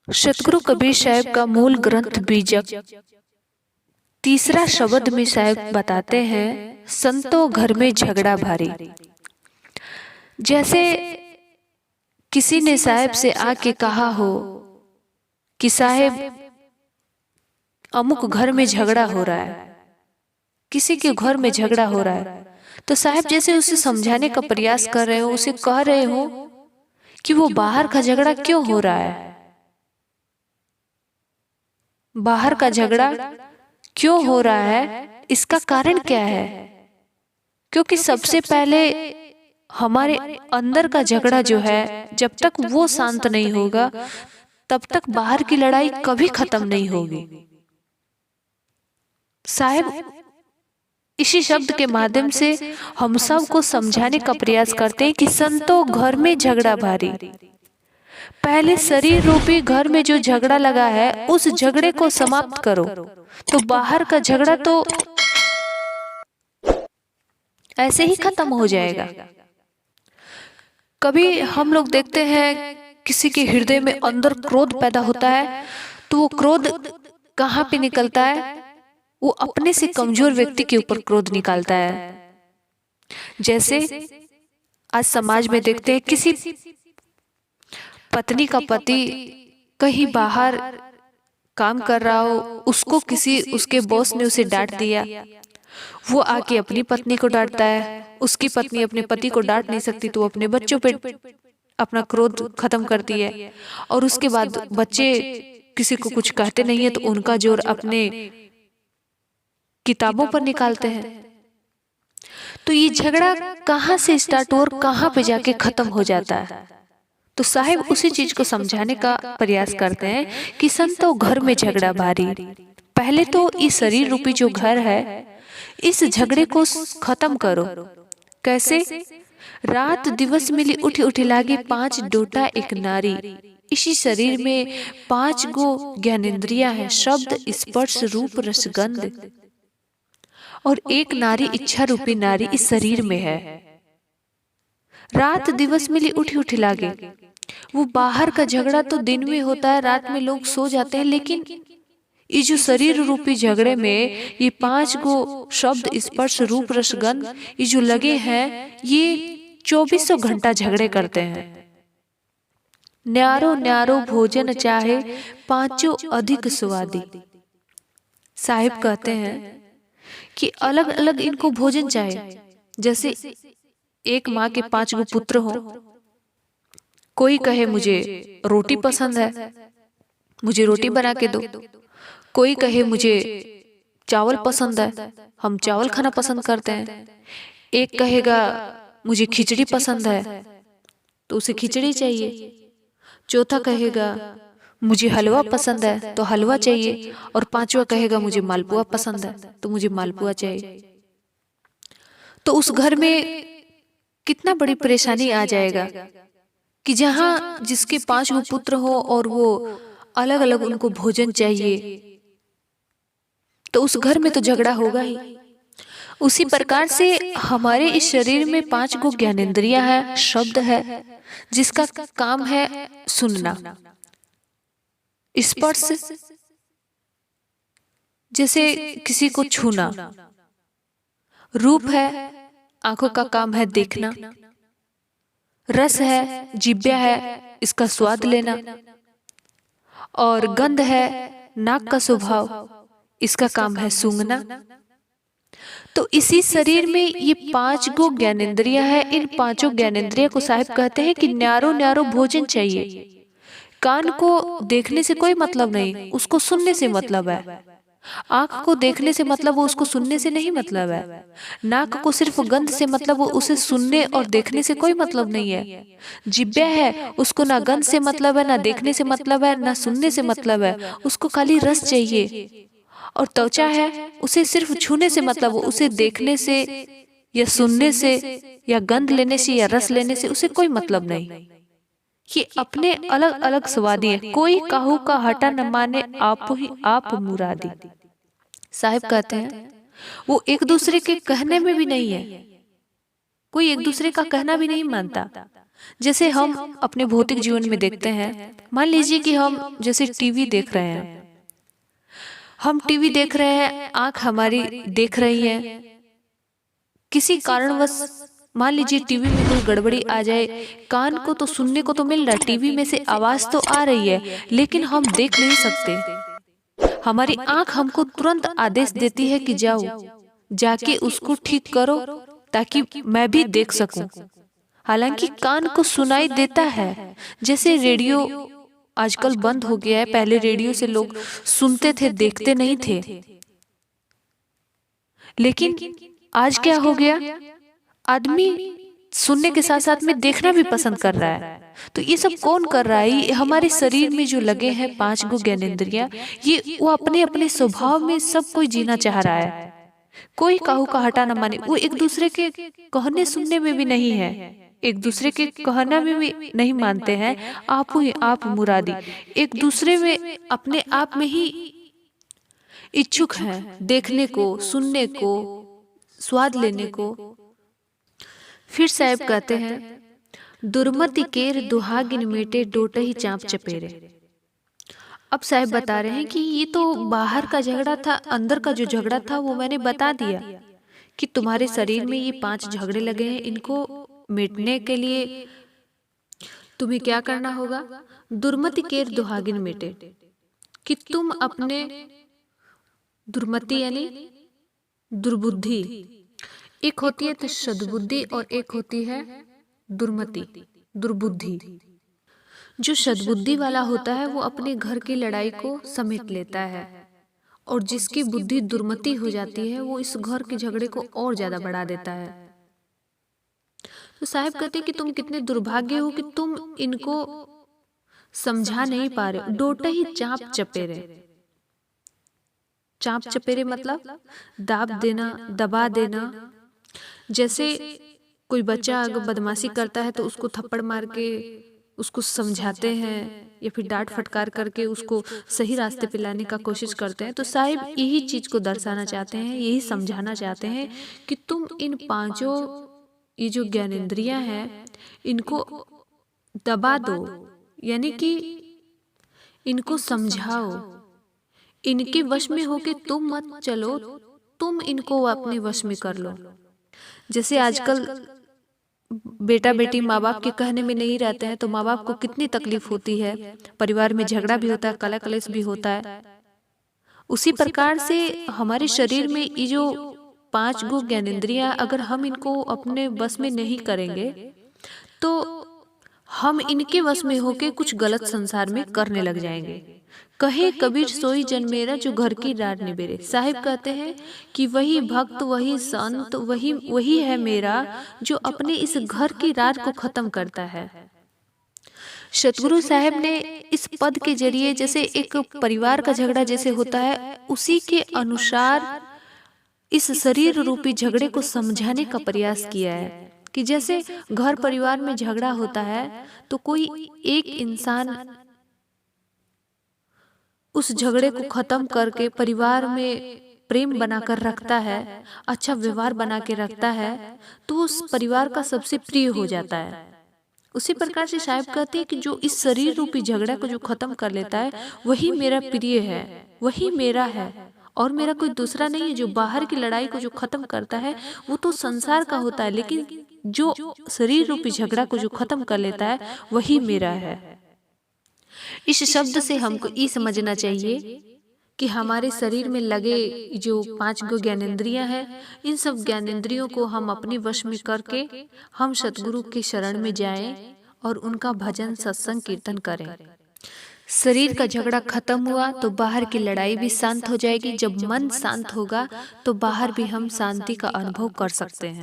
सतगुरु कबीर साहब का मूल ग्रंथ बीजक तीसरा शब्द में साहब बताते हैं, संतो घर में झगड़ा भारी। जैसे किसी ने साहब से आके कहा हो कि साहब अमुक घर में झगड़ा हो रहा है, किसी के घर में झगड़ा हो रहा है, तो साहब जैसे उसे समझाने का प्रयास कर रहे हो, उसे कह रहे हो कि वो बाहर का झगड़ा क्यों हो रहा है, बाहर का झगड़ा क्यों हो रहा है, इसका कारण क्या है। क्योंकि सबसे पहले हमारे अंदर का झगड़ा जो है, जब तक वो शांत नहीं होगा तब तक बाहर की लड़ाई कभी खत्म नहीं होगी। साहब इसी शब्द के माध्यम से हम सब को समझाने का प्रयास करते हैं कि संतो घर में झगड़ा भारी। पहले शरीर रूपी घर में जो झगड़ा लगा है उस झगड़े को समाप्त करो, तो बाहर का झगड़ा तो ऐसे ही खत्म हो जाएगा। कभी हम लोग देखते हैं किसी के हृदय में अंदर क्रोध पैदा होता है, तो वो क्रोध कहाँ पे निकलता है, वो अपने से कमजोर व्यक्ति के ऊपर क्रोध निकालता है। जैसे आज समाज में देखते हैं किसी पत्नी का पति कहीं बाहर काम कर रहा हो, उसको किसी उसके बॉस ने उसे डांट दिया, वो आके अपनी पत्नी को डांटता है। उसकी पत्नी अपने पति को डांट नहीं सकती तो वो अपने बच्चों पे अपना क्रोध खत्म करती है, और उसके बाद बच्चे किसी को कुछ कहते नहीं है तो उनका जोर अपने किताबों पर निकालते हैं। तो ये झगड़ा कहाँ से स्टार्ट और कहाँ पे जाके खत्म हो जाता है। तो साहिब उसी चीज को समझाने का प्रयास करते हैं कि संतो घर में झगड़ा भारी। पहले तो इस शरीर रूपी जो घर है इस झगड़े को खत्म करो। कैसे? रात दिवस मिली उठी उठी लागी 5 डोटा एक नारी। इसी शरीर में 5 गो ज्ञानेंद्रियां हैं, शब्द स्पर्श रूप रसगंध, और एक नारी इच्छा रूपी नारी इस शरीर में है। रात दिवस मिली उठी उठी लागे। वो बाहर का झगड़ा तो दिन में होता है, रात में लोग सो जाते हैं, लेकिन ये जो शरीर रूपी झगड़े में ये 5 गो शब्द स्पर्श रूप रसगंध ये जो लगे हैं, ये 2400 घंटा झगड़े करते हैं। न्यारो न्यारो भोजन चाहे पांचों अधिक स्वादी। साहिब कहते हैं कि अलग अलग इनको भोजन चाहे। जैसे एक माँ के 5 गो पुत्र हो, कोई कहे मुझे रोटी पसंद है, मुझे रोटी बना के दो। कोई कहे मुझे चावल पसंद है, हम चावल खाना पसंद करते हैं। एक कहेगा मुझे खिचड़ी पसंद है तो उसे खिचड़ी चाहिए। चौथा कहेगा मुझे हलवा पसंद है तो हलवा चाहिए, और पांचवा कहेगा मुझे मालपुआ पसंद है तो मुझे मालपुआ चाहिए। तो उस घर में कितना बड़ी परेशानी आ जाएगा कि जहां जिसके 5 गो पुत्र हो और वो अलग अलग उनको भोजन चाहिए, तो उस घर में तो झगड़ा होगा ही। उसी प्रकार से हमारे इस शरीर में 5 गो ज्ञानेंद्रियां हैं, शब्द है जिसका काम है सुनना, स्पर्श जैसे किसी को छूना, रूप है आंखों का काम है देखना, रस है जिह्वा है इसका स्वाद लेना, और गंध है नाक का स्वभाव, इसका काम है सूंघना। तो इसी शरीर में ये 5 गो ज्ञानेंद्रियां है। इन 5 ज्ञानेंद्रिया को साहिब कहते हैं कि न्यारो न्यारो भोजन चाहिए। कान को देखने से कोई मतलब नहीं, उसको सुनने से मतलब है। आंख को देखने से मतलब वो उसको सुनने से नहीं मतलब है। नाक को सिर्फ गंध से मतलब वो उसे सुनने और देखने से कोई मतलब नहीं है। जिह्वा है उसको ना गंध से मतलब है, ना देखने से मतलब है, ना सुनने से मतलब है, उसको खाली रस चाहिए। और त्वचा है उसे सिर्फ छूने से मतलब, उसे देखने से या सुनने से या गंध लेने से या रस लेने से उसे कोई मतलब नहीं। ये अपने अलग अलग स्वादी है। कोई काहू का हटा न माने आप ही आप मुरादी। साहिब कहते हैं वो एक दूसरे के कहने में भी नहीं है, कोई एक दूसरे का कहना भी नहीं मानता। जैसे हम अपने भौतिक जीवन में देखते हैं, मान लीजिए कि हम जैसे टीवी देख रहे हैं, हम टीवी देख रहे हैं, आंख हमारी देख रही है, किसी कारणवश मान लीजिए टीवी में कोई गड़बड़ी आ जाए, कान को तो सुनने को तो मिल रहा है, टीवी में से आवाज तो आ रही है, लेकिन हम देख नहीं सकते। हमारी आंख हमको तुरंत आदेश देती है कि जाओ, जाके उसको ठीक करो ताकि मैं भी देख सकूं। हालांकि कान को सुनाई देता है। जैसे रेडियो आजकल बंद हो गया है, पहले रेडियो से लोग सुनते थे, देखते नहीं थे, लेकिन आज क्या हो गया, आदमी सुनने के साथ साथ में देखना भी पसंद कर रहा है। तो ये सब कौन कर रहा है? ये हमारे शरीर में जो लगे हैं 5 गो ज्ञानेंद्रियां, ये वो अपने अपने स्वभाव में सब कोई जीना चाह रहा है। कोई काहू का हटा ना माने। वो एक दूसरे के कहने सुनने में भी नहीं है, एक दूसरे के कहना में भी नहीं मानते हैं। आप ही आप मुरादी, एक दूसरे में अपने आप में ही इच्छुक हैं देखने को, सुनने को, स्वाद लेने को। फिर साहब कहते हैं, दुर्मति केर दुहागिन मेटे डोटही चाँप चपेरे। अब साहब बता रहे हैं कि ये तो बाहर का झगड़ा था, अंदर का जो झगड़ा था वो मैंने बता दिया कि तुम्हारे शरीर में ये 5 झगड़े लगे हैं, इनको मिटने के लिए तुम्हें क्या करना होगा? दुर्मति केर दुहागिन मेटे, कि तुम अपने दुर्मति यानी दुर्बुद्धि, एक होती है तो सद्बुद्धि और एक होती है दुर्मति, दुर्बुद्धि। जो सद्बुद्धि वाला होता है वो अपने घर की लड़ाई को समेट लेता है, और जिसकी बुद्धि दुर्मति हो जाती है वो इस घर के झगड़े को और ज्यादा बढ़ा देता है। तो साहब कहते हैं कि तुम कितने दुर्भाग्य हो कि तुम इनको समझा नहीं पा रहे। डोटा ही चाँप चपेरे, चाँप चपेरे मतलब दाब देना, दबा देना। जैसे कोई बच्चा अगर बदमाशी करता है तो उसको थप्पड़ मार के उसको समझाते हैं या फिर डांट फटकार करके उसको सही रास्ते पे लाने का कोशिश करते हैं। तो साहिब यही चीज को दर्शाना चाहते हैं, यही समझाना चाहते हैं कि तुम इन 5 ये जो ज्ञानेंद्रियां हैं इनको दबा दो, यानी कि इनको समझाओ, इनके वश में होके तुम मत चलो, तुम इनको अपने वश में कर लो। जैसे आजकल बेटा बेटी माँ बाप के कहने में नहीं रहते हैं तो माँ बाप को कितनी तकलीफ होती है, परिवार में झगड़ा भी होता है, कला कलेश भी होता है। उसी प्रकार से हमारे शरीर में ये जो 5 गो ज्ञानेंद्रियां, अगर हम इनको अपने बस में नहीं करेंगे तो हम इनके वश में होके कुछ गलत संसार में करने लग जाएंगे। कहे कबीर सोई जन मेरा जो घर की राड निबेरे। साहिब कहते हैं कि वही भक्त, वही संत, वही है मेरा जो अपने इस घर की राड को खत्म करता है। सतगुरु साहब ने इस पद के जरिए जैसे एक परिवार का झगड़ा जैसे होता है, उसी के अनुसार इस शरीर रूपी झगड़े को समझाने का प्रयास किया है कि जैसे घर परिवार में झगड़ा होता है तो कोई एक इंसान उस झगड़े को खत्म करके परिवार में प्रेम बनाकर रखता है, अच्छा व्यवहार बना के रखता है, तो उस परिवार का सबसे प्रिय हो जाता है। उसी प्रकार से साहब कहते हैं कि जो इस शरीर रूपी झगड़ा को जो खत्म कर लेता है वही मेरा प्रिय है, वही मेरा है और मेरा कोई दूसरा नहीं है। जो बाहर की लड़ाई को जो खत्म करता है वो तो संसार का होता है, लेकिन जो शरीर रूपी झगड़ा को जो खत्म कर लेता है वही मेरा है। इस शब्द से हमको ये समझना चाहिए कि हमारे शरीर में लगे जो 5 गो ज्ञानेंद्रियां हैं, इन सब ज्ञानेंद्रियों को हम अपने वश में करके हम सतगुरु के शरण में जाएं और उनका भजन, सत्संग, कीर्तन करें। शरीर का झगड़ा खत्म हुआ तो बाहर की लड़ाई भी शांत हो जाएगी। जब मन शांत होगा तो बाहर भी हम शांति का अनुभव कर सकते हैं।